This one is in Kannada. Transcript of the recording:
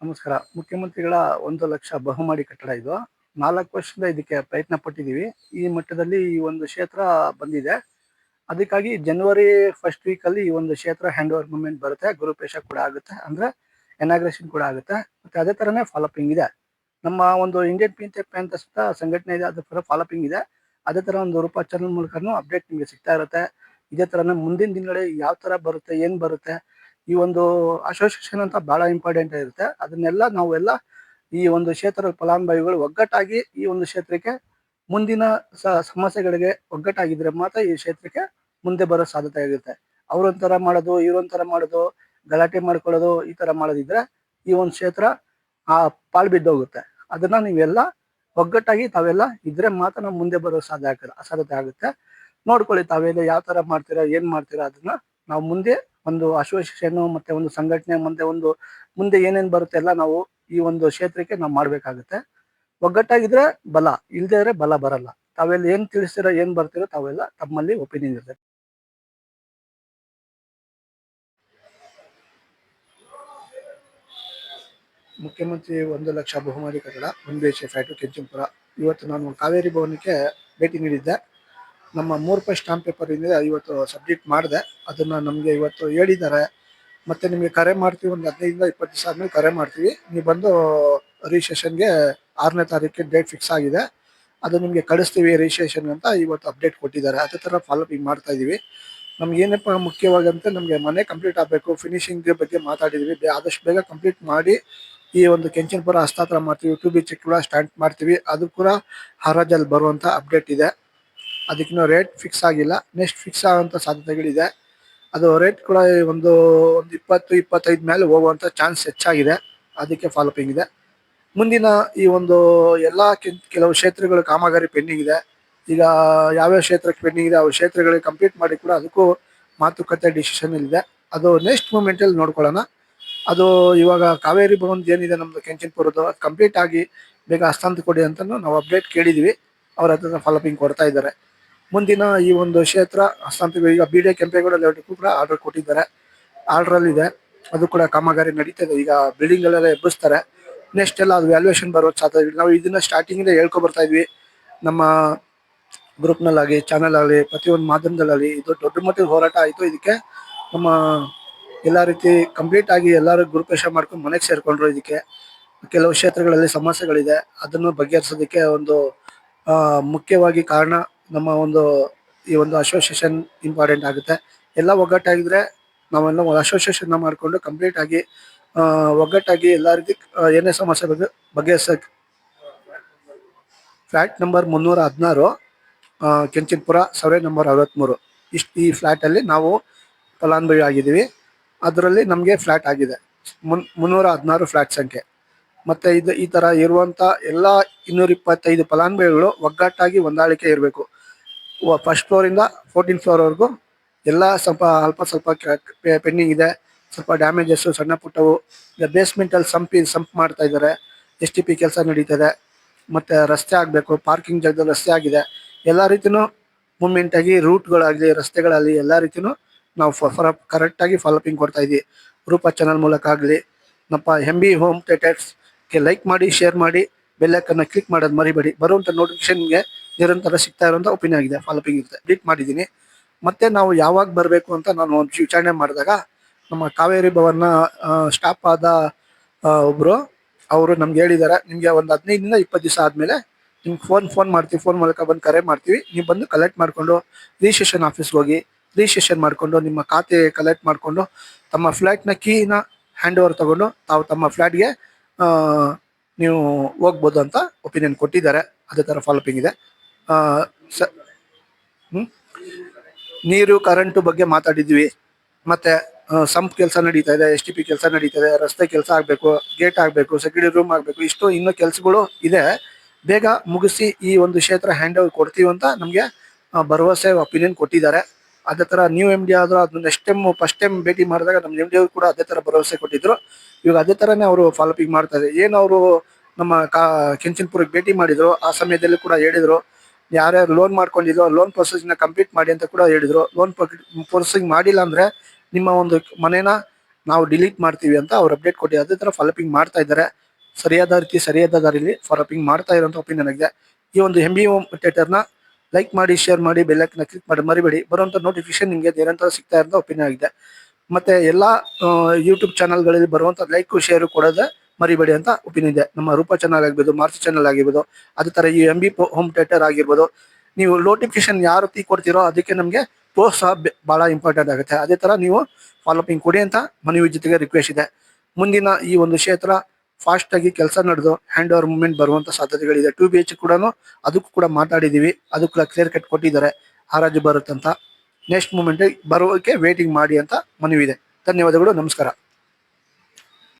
ನಮಸ್ಕಾರ. ಮುಖ್ಯಮಂತ್ರಿಗಳ 1,00,000 ಬಹುಮಹಡಿ ಕಟ್ಟಡ ಇದು. 4 ವರ್ಷದಿಂದ ಇದಕ್ಕೆ ಪ್ರಯತ್ನ ಪಟ್ಟಿದ್ದೀವಿ. ಈ ಮಟ್ಟದಲ್ಲಿ ಈ ಒಂದು ಕ್ಷೇತ್ರ ಬಂದಿದೆ. ಅದಕ್ಕಾಗಿ ಜನವರಿ ಫಸ್ಟ್ ವೀಕಲ್ಲಿ ಈ ಒಂದು ಕ್ಷೇತ್ರ ಹ್ಯಾಂಡ್ ಓವರ್ ಮೂವ್‌ಮೆಂಟ್ ಬರುತ್ತೆ. ಗುರುಪ್ರವೇಶ ಕೂಡ ಆಗುತ್ತೆ. ಅಂದ್ರೆ ಇನಾಗ್ರೇಷನ್ ಕೂಡ ಆಗುತ್ತೆ. ಮತ್ತೆ ಅದೇ ತರನೇ ಫಾಲೋಪಿಂಗ್ ಇದೆ. ನಮ್ಮ ಒಂದು ಇಂಡಿಯನ್ ಪಿಂಚೆಪ್ ಅಂತ ಸಂಘಟನೆ ಇದೆ. ಅದ್ರ ತರ ಫಾಲೋಪಿಂಗ್ ಇದೆ. ಅದೇ ತರ ಒಂದು ರೂಪಾ ಚಾನಲ್ ಮೂಲಕನೂ ಅಪ್ಡೇಟ್ ನಿಮಗೆ ಸಿಗ್ತಾ ಇರುತ್ತೆ. ಇದೇ ತರನೇ ಮುಂದಿನ ದಿನಗಳಲ್ಲಿ ಯಾವ ತರ ಬರುತ್ತೆ, ಏನ್ ಬರುತ್ತೆ, ಈ ಒಂದು ಅಸೋಸಿಯೇಷನ್ ಅಂತ ಬಹಳ ಇಂಪಾರ್ಟೆಂಟ್ ಇರುತ್ತೆ. ಅದನ್ನೆಲ್ಲ ನಾವೆಲ್ಲ ಈ ಒಂದು ಕ್ಷೇತ್ರದ ಫಲಾನುಭವಿಗಳು ಒಗ್ಗಟ್ಟಾಗಿ ಈ ಒಂದು ಕ್ಷೇತ್ರಕ್ಕೆ ಮುಂದಿನ ಸಮಸ್ಯೆಗಳಿಗೆ ಒಗ್ಗಟ್ಟಾಗಿದ್ರೆ ಮಾತ್ರ ಈ ಕ್ಷೇತ್ರಕ್ಕೆ ಮುಂದೆ ಬರೋ ಸಾಧ್ಯತೆ ಆಗುತ್ತೆ. ಅವ್ರೊಂಥರ ಮಾಡೋದು, ಇವ್ರೊಂಥರ ಮಾಡೋದು, ಗಲಾಟೆ ಮಾಡ್ಕೊಳ್ಳೋದು, ಈ ತರ ಮಾಡೋದಿದ್ರೆ ಈ ಒಂದು ಕ್ಷೇತ್ರ ಪಾಳು ಬಿದ್ದೋಗುತ್ತೆ. ಅದನ್ನ ನೀವೆಲ್ಲ ಒಗ್ಗಟ್ಟಾಗಿ ತಾವೆಲ್ಲ ಇದ್ರೆ ಮಾತ್ರ ನಾವು ಮುಂದೆ ಬರೋ ಸಾಧ್ಯತೆ ಆಗುತ್ತೆ. ನೋಡ್ಕೊಳ್ಳಿ, ತಾವೆಲ್ಲ ಯಾವ ತರ ಮಾಡ್ತೀರಾ, ಏನ್ ಮಾಡ್ತೀರಾ, ಅದನ್ನ ನಾವು ಮುಂದೆ ಒಂದು ಅಸೋಸಿಯೇಷನ್ ಮತ್ತೆ ಒಂದು ಸಂಘಟನೆ ಮುಂದೆ ಏನೇನ್ ಬರುತ್ತೆ ಎಲ್ಲ ನಾವು ಈ ಒಂದು ಕ್ಷೇತ್ರಕ್ಕೆ ನಾವು ಮಾಡ್ಬೇಕಾಗುತ್ತೆ. ಒಗ್ಗಟ್ಟಾಗಿದ್ರೆ ಬಲ, ಇಲ್ದೇ ಇದ್ರೆ ಬಲ ಬರಲ್ಲ. ತಾವೆಲ್ಲ ಏನ್ ತಿಳಿಸ್ತೀರೋ, ಏನ್ ಬರ್ತೀರೋ ತಾವೆಲ್ಲ ತಮ್ಮಲ್ಲಿ ಒಪಿನಿಯನ್ ಇರ್ತದೆ. ಮುಖ್ಯಮಂತ್ರಿ 1,00,000 ಬಹುಮಹಡಿ ಕಟ್ಟಡ, 1 BHK ಫ್ಲಾಟ್, ಕೆಂಚನಪುರ. ಇವತ್ತು ನಾನು ಕಾವೇರಿ ಭವನಕ್ಕೆ ಭೇಟಿ ನೀಡಿದ್ದೆ. ನಮ್ಮ 3 ಸ್ಟಾಂಪ್ ಪೇಪರ್ ಏನಿದೆ ಇವತ್ತು ಸಬ್ಮಿಟ್ ಮಾಡಿದೆ. ಅದನ್ನ ನಮಗೆ ಇವತ್ತು ಹೇಳಿದ್ದಾರೆ. ಮತ್ತೆ ನಿಮಗೆ ಕರೆ ಮಾಡ್ತೀವಿ, ಒಂದು 15 20 ದಿವಸ ಆದ್ಮೇಲೆ ಕರೆ ಮಾಡ್ತೀವಿ. ನೀವು ಬಂದು ರಿಜಿಸ್ಟ್ರೇಷನ್ಗೆ 6ನೇ ತಾರೀಕಿಗೆ ಡೇಟ್ ಫಿಕ್ಸ್ ಆಗಿದೆ. ಅದು ನಿಮಗೆ ಕಳಿಸ್ತೀವಿ ರಿಜಿಸ್ಟ್ರೇಷನ್ ಅಂತ ಇವತ್ತು ಅಪ್ಡೇಟ್ ಕೊಟ್ಟಿದ್ದಾರೆ. ಅದೇ ತರ ಫಾಲೋಪಿಂಗ್ ಮಾಡ್ತಾ ಇದೀವಿ. ನಮ್ಗೆ ಏನಪ್ಪ ಮುಖ್ಯವಾಗಿ ಅಂತ ನಮಗೆ ಮನೆ ಕಂಪ್ಲೀಟ್ ಆಗಬೇಕು. ಫಿನಿಶಿಂಗ್ ಬಗ್ಗೆ ಮಾತಾಡಿದೀವಿ. ಆದಷ್ಟು ಬೇಗ ಕಂಪ್ಲೀಟ್ ಮಾಡಿ ಈ ಒಂದು ಕೆಂಚನಪುರ ಹಸ್ತಾಂತರ ಮಾಡ್ತೀವಿ. 2 BHK ಕೂಡ ಸ್ಟಾರ್ಟ್ ಮಾಡ್ತೀವಿ. ಅದು ಕೂಡ ಹರಾಜಲ್ಲಿ ಬರುವಂತ ಅಪ್ಡೇಟ್ ಇದೆ. ಅದಕ್ಕಿನ್ನೂ ರೇಟ್ ಫಿಕ್ಸ್ ಆಗಿಲ್ಲ. ನೆಕ್ಸ್ಟ್ ಫಿಕ್ಸ್ ಆಗುವಂತ ಸಾಧ್ಯತೆಗಳಿದೆ. ಅದು ರೇಟ್ ಕೂಡ ಒಂದು 20-25 ಮೇಲೆ ಹೋಗುವಂತ ಚಾನ್ಸ್ ಹೆಚ್ಚಾಗಿದೆ. ಅದಕ್ಕೆ ಫಾಲೋಪಿಂಗ್ ಇದೆ. ಮುಂದಿನ ಈ ಒಂದು ಎಲ್ಲಾ ಕೆಲವು ಕ್ಷೇತ್ರಗಳ ಕಾಮಗಾರಿ ಪೆಂಡಿಂಗ್ ಇದೆ. ಈಗ ಯಾವ್ಯಾವ ಕ್ಷೇತ್ರಕ್ಕೆ ಪೆಂಡಿಂಗ್ ಇದೆ, ಆ ಕ್ಷೇತ್ರಗಳಿಗೆ ಕಂಪ್ಲೀಟ್ ಮಾಡಿ ಕೂಡ ಅದಕ್ಕೂ ಮಾತುಕತೆ ಡಿಸಿಷನ್ ಇದೆ. ಅದು ನೆಕ್ಸ್ಟ್ ಮೂಮೆಂಟ್ ಅಲ್ಲಿ ನೋಡ್ಕೊಳ್ಳೋಣ. ಅದು ಇವಾಗ ಕಾವೇರಿ ಭವನ್ ಏನಿದೆ ನಮ್ದು ಕೆಂಚನಪುರದ್ದು, ಅದು ಕಂಪ್ಲೀಟ್ ಆಗಿ ಬೇಗ ಹಸ್ತಾಂತರ ಕೊಡಿ ಅಂತ ನಾವು ಅಪ್ಡೇಟ್ ಕೇಳಿದೀವಿ. ಅವ್ರ ಹತ್ರ ಫಾಲೋಪಿಂಗ್ ಕೊಡ್ತಾ ಇದ್ದಾರೆ. ಮುಂದಿನ ಈ ಒಂದು ಕ್ಷೇತ್ರ ಹಸ್ತಾಂತರ ಈಗ BD ಕೆಂಪೇಗೌಡ ಲೇಔಟ್ಗೂ ಕೂಡ ಆರ್ಡರ್ ಕೊಟ್ಟಿದ್ದಾರೆ. ಆರ್ಡರ್ ಅಲ್ಲಿ ಇದೆ. ಅದು ಕೂಡ ಕಾಮಗಾರಿ ನಡೀತದೆ. ಈಗ ಬಿಲ್ಡಿಂಗ್ ಗಳೆಲ್ಲ ಎಬ್ಬಿಸ್ತಾರೆ. ನೆಕ್ಸ್ಟ್ ಎಲ್ಲ ಅದು ವ್ಯಾಲ್ಯೂಯೇಷನ್ ಬರೋ ಸಾಧ್ಯತೆ. ನಾವು ಇದನ್ನ ಸ್ಟಾರ್ಟಿಂಗ್ ಇಂದ ಹೇಳ್ಕೊ ಬರ್ತಾ ಇದ್ವಿ. ನಮ್ಮ ಗ್ರೂಪ್ ನಲ್ಲಾಗಲಿ, ಚಾನಲ್ ಆಗಲಿ, ಪ್ರತಿಯೊಂದು ಮಾಧ್ಯಮದಲ್ಲಿ ಇದು ದೊಡ್ಡ ಮಟ್ಟದ ಹೋರಾಟ ಆಯ್ತು. ಇದಕ್ಕೆ ನಮ್ಮ ಎಲ್ಲಾ ರೀತಿ ಕಂಪ್ಲೀಟ್ ಆಗಿ ಎಲ್ಲರೂ ಗ್ರೂಪೇಶ ಮಾಡ್ಕೊಂಡು ಮನೆಗೆ ಸೇರ್ಕೊಂಡ್ರು. ಇದಕ್ಕೆ ಕೆಲವು ಕ್ಷೇತ್ರಗಳಲ್ಲಿ ಸಮಸ್ಯೆಗಳಿದೆ. ಅದನ್ನು ಬಗೆಹರಿಸೋದಕ್ಕೆ ಒಂದು ಮುಖ್ಯವಾಗಿ ಕಾರಣ ನಮ್ಮ ಒಂದು ಈ ಒಂದು ಅಸೋಸಿಯೇಷನ್ ಇಂಪಾರ್ಟೆಂಟ್ ಆಗುತ್ತೆ. ಎಲ್ಲ ಒಗ್ಗಟ್ಟಾಗಿದ್ರೆ ನಾವೆಲ್ಲ ಒಂದು ಅಸೋಸಿಯೇಷನ್ ಮಾಡ್ಕೊಂಡು ಕಂಪ್ಲೀಟ್ ಆಗಿ ಒಗ್ಗಟ್ಟಾಗಿ ಎಲ್ಲಾ ರೀತಿ ಏನೇ ಸಮಸ್ಯೆ ಬಗೆಹರಿಸಕ್ಕೆ ಫ್ಲಾಟ್ ನಂಬರ್ 316 ಕೆಂಚನಪುರ, ಸರ್ವೆ ನಂಬರ್ 63 ಈ ಫ್ಲಾಟ್ ಅಲ್ಲಿ ನಾವು ಫಲಾನುಭವಿ ಆಗಿದ್ದೀವಿ. ಅದರಲ್ಲಿ ನಮಗೆ ಫ್ಲಾಟ್ ಆಗಿದೆ 316 ಫ್ಲಾಟ್ ಸಂಖ್ಯೆ. ಮತ್ತೆ ಈ ತರ ಇರುವಂತ ಎಲ್ಲಾ 225 ಫಲಾನುಭವಿಗಳು ಒಗ್ಗಟ್ಟಾಗಿ ಹೊಂದಾಣಿಕೆ ಇರಬೇಕು. ಫಸ್ಟ್ ಫ್ಲೋರ್ ಇಂದ 14th ಫ್ಲೋರ್ ವರೆಗೂ ಎಲ್ಲ ಸ್ವಲ್ಪ ಪೆಂಡಿಂಗ್ ಇದೆ. ಸ್ವಲ್ಪ ಡ್ಯಾಮೇಜಸ್ ಸಣ್ಣ ಪುಟ್ಟವು. ಬೇಸ್ಮೆಂಟ್ ಅಲ್ಲಿ ಸಂಪ್ ಮಾಡ್ತಾ ಇದ್ದಾರೆ. STP ಕೆಲಸ ನಡೀತದೆ. ಮತ್ತೆ ರಸ್ತೆ ಆಗ್ಬೇಕು. ಪಾರ್ಕಿಂಗ್ ಜಾಗದಲ್ಲಿ ರಸ್ತೆ ಆಗಿದೆ. ಎಲ್ಲಾ ರೀತಿನೂ ಮೂವ್ಮೆಂಟ್ ಆಗಿ ರೂಟ್ಗಳಾಗಲಿ, ರಸ್ತೆಗಳಲ್ಲಿ ಎಲ್ಲಾ ರೀತಿನೂ ನಾವು ಕರೆಕ್ಟ್ ಆಗಿ ಫಾಲೋಪಿಂಗ್ ಕೊಡ್ತಾ ಇದೀವಿ. ರೂಪಾ ಚಾನಲ್ ಮೂಲಕ ಆಗಲಿ, ನಮ್ಮ MB ಹೋಮ್ ಥಿಯೇಟರ್ಸ್ ಗೆ ಲೈಕ್ ಮಾಡಿ, ಶೇರ್ ಮಾಡಿ, ಬೆಲ್ ಐಕಾನ್ ಕ್ಲಿಕ್ ಮಾಡೋದು ಮರಿಬೇಡಿ. ಬರುವಂತ ನೋಟಿಫಿಕೇಶನ್ಗೆ ನಿರಂತರ ಸಿಗ್ತಾ ಇರುವಂತ ಒಪಿನಿಯನ್ ಆಗಿದೆ. ಫಾಲೋಪಿಂಗ್ ಇರುತ್ತೆ. ಡಿಲೀಟ್ ಮಾಡಿದ್ದೀನಿ. ಮತ್ತೆ ನಾವು ಯಾವಾಗ ಬರಬೇಕು ಅಂತ ನಾನು ಒಂದು ವಿಚಾರಣೆ ಮಾಡಿದಾಗ ನಮ್ಮ ಕಾವೇರಿ ಭವನ್ನ ಸ್ಟಾಪ್ ಆದ ಒಬ್ರು ಅವರು ನಮ್ಗೆ ಹೇಳಿದ್ದಾರೆ, ನಿಮ್ಗೆ ಒಂದು 15 20 ದಿವಸ ಆದ್ಮೇಲೆ ನಿಮ್ಗೆ ಫೋನ್ ಮಾಡ್ತೀವಿ. ಫೋನ್ ಮೂಲಕ ಬಂದು ಕರೆ ಮಾಡ್ತೀವಿ. ನೀವು ಬಂದು ಕಲೆಕ್ಟ್ ಮಾಡ್ಕೊಂಡು ರಿಜಿಸ್ಟ್ರೇಷನ್ ಆಫೀಸ್ಗೆ ಹೋಗಿ ರಿಜಿಸ್ಟ್ರೇಷನ್ ಮಾಡ್ಕೊಂಡು ನಿಮ್ಮ ಖಾತೆ ಕಲೆಕ್ಟ್ ಮಾಡ್ಕೊಂಡು ತಮ್ಮ ಫ್ಲಾಟ್ನ ಕೀನ ಹ್ಯಾಂಡ್ ಓವರ್ ತಗೊಂಡು ತಾವು ತಮ್ಮ ಫ್ಲಾಟ್ಗೆ ನೀವು ಹೋಗ್ಬೋದು ಅಂತ ಒಪಿನಿಯನ್ ಕೊಟ್ಟಿದ್ದಾರೆ. ಅದೇ ತರ ಫಾಲೋಪಿಂಗ್ ಇದೆ. ನೀರು, ಕರೆಂಟ್ ಬಗ್ಗೆ ಮಾತಾಡಿದ್ವಿ. ಮತ್ತೆ ಸಂಪ್ ಕೆಲಸ ನಡೀತಾ ಇದೆ, STP ಕೆಲಸ ನಡೀತಾ ಇದೆ, ರಸ್ತೆ ಕೆಲಸ ಆಗ್ಬೇಕು, ಗೇಟ್ ಆಗ್ಬೇಕು, ಸೆಕ್ಯೂರಿಟಿ ರೂಮ್ ಆಗ್ಬೇಕು. ಇಷ್ಟು ಇನ್ನೂ ಕೆಲಸಗಳು ಇದೆ. ಬೇಗ ಮುಗಿಸಿ ಈ ಒಂದು ಕ್ಷೇತ್ರ ಹ್ಯಾಂಡ್ ಓವರ್ ಕೊಡ್ತೀವಿ ಅಂತ ನಮ್ಗೆ ಭರವಸೆ ಒಪಿನಿಯನ್ ಕೊಟ್ಟಿದ್ದಾರೆ. ಅದೇ ತರ ನ್ಯೂ MD ಆದ್ರೂ ಅದು ಫಸ್ಟ್ ಟೈಮ್ ಭೇಟಿ ಮಾಡಿದಾಗ ನಮ್ಮ MD ಕೂಡ ಅದೇ ತರ ಭರವಸೆ ಕೊಟ್ಟಿದ್ರು. ಇವಾಗ ಅದೇ ತರನೇ ಅವರು ಫಾಲೋಪಿಂಗ್ ಮಾಡ್ತಾ ಇದ್ದಾರೆ. ಏನು ಅವರು ನಮ್ಮ ಕೆಂಚನಪುರಕ್ಕೆ ಭೇಟಿ ಮಾಡಿದ್ರು, ಆ ಸಮಯದಲ್ಲಿ ಕೂಡ ಹೇಳಿದ್ರು ಯಾರ್ಯಾರು ಲೋನ್ ಮಾಡ್ಕೊಂಡಿದ್ರು ಲೋನ್ ಪ್ರೊಸೆಸ್ ನ ಕಂಪ್ಲೀಟ್ ಮಾಡಿ ಅಂತ ಕೂಡ ಹೇಳಿದ್ರು. ಲೋನ್ ಪ್ರೊಸೆಸಿಂಗ್ ಮಾಡಿಲ್ಲ ಅಂದ್ರೆ ನಿಮ್ಮ ಒಂದು ಮನೇನ ನಾವು ಡಿಲೀಟ್ ಮಾಡ್ತೀವಿ ಅಂತ ಅವ್ರು ಅಪ್ಡೇಟ್ ಕೊಟ್ಟು ಅದೇ ತರ ಫಾಲೋಪಿಂಗ್ ಮಾಡ್ತಾ ಇದ್ದಾರೆ. ಸರಿಯಾದ ದಾರಿಲಿ ಫಾಲೋಪಿಂಗ್ ಮಾಡ್ತಾ ಇರೋಂಥ ಒಪಿನಿಯನ್ ಆಗಿದೆ. ಈ ಒಂದು MB ಹೋಮ್ ಥಿಯೇಟರ್ನ ಲೈಕ್ ಮಾಡಿ, ಶೇರ್ ಮಾಡಿ, ಬೆಲ್ ಐಕನ್ ಕ್ಲಿಕ್ ಮಾಡಿ ಮರಿಬೇಡಿ. ಬರುವಂತ ನೋಟಿಫಿಕೇಶನ್ ನಿಮಗೆ ನಿರಂತರ ಸಿಗ್ತಾ ಇರೋಂಥ ಒಪಿನಿಯನ್ ಆಗಿದೆ. ಮತ್ತೆ ಎಲ್ಲಾ ಯೂಟ್ಯೂಬ್ ಚಾನಲ್ಗಳಲ್ಲಿ ಬರುವಂತ ಲೈಕ್ ಶೇರ್ ಕೊಡೋದೇ ಮರಿಬೇಡಿ ಅಂತ ಒಪಿನಿಯನ್ ಇದೆ. ನಮ್ಮ ರೂಪಾ ಚಾನಲ್ ಆಗಿರ್ಬೋದು, ಮಾರ್ಚ್ ಚಾನಲ್ ಆಗಿರ್ಬೋದು, ಅದೇ ತರ ಈ MB ಹೋಮ್ ಥಿಯೇಟರ್ ಆಗಿರ್ಬೋದು. ನೀವು ನೋಟಿಫಿಕೇಶನ್ ಯಾವ ರೀತಿ ಕೊಡ್ತೀರೋ ಅದಕ್ಕೆ ನಮಗೆ ಪ್ರೋತ್ಸಾಹ ಬಹಳ ಇಂಪಾರ್ಟೆಂಟ್ ಆಗುತ್ತೆ. ಅದೇ ತರ ನೀವು ಫಾಲೋಪಿಂಗ್ ಕೊಡಿ ಅಂತ ಮನವಿ ಜೊತೆಗೆ ರಿಕ್ವೆಸ್ಟ್ ಇದೆ. ಮುಂದಿನ ಈ ಒಂದು ಕ್ಷೇತ್ರ ಫಾಸ್ಟ್ ಆಗಿ ಕೆಲಸ ನಡೆದು ಹ್ಯಾಂಡ್ ಓವರ್ ಮೂವ್ಮೆಂಟ್ ಬರುವಂತ ಸಾಧ್ಯತೆಗಳಿದೆ. 2 BH ಕೂಡ ಅದಕ್ಕೂ ಕೂಡ ಮಾತಾಡಿದೀವಿ. ಅದು ಕೂಡ ಕ್ಲಿಯರ್ ಕಟ್ ಕೊಟ್ಟಿದ್ದಾರೆ, ಹರಾಜು ಬರುತ್ತಂತ. ನೆಕ್ಸ್ಟ್ ಮೂಮೆಂಟ್ ಬರೋಕೆ ವೇಟಿಂಗ್ ಮಾಡಿ ಅಂತ ಮನವಿ ಇದೆ. ಧನ್ಯವಾದಗಳು, ನಮಸ್ಕಾರ.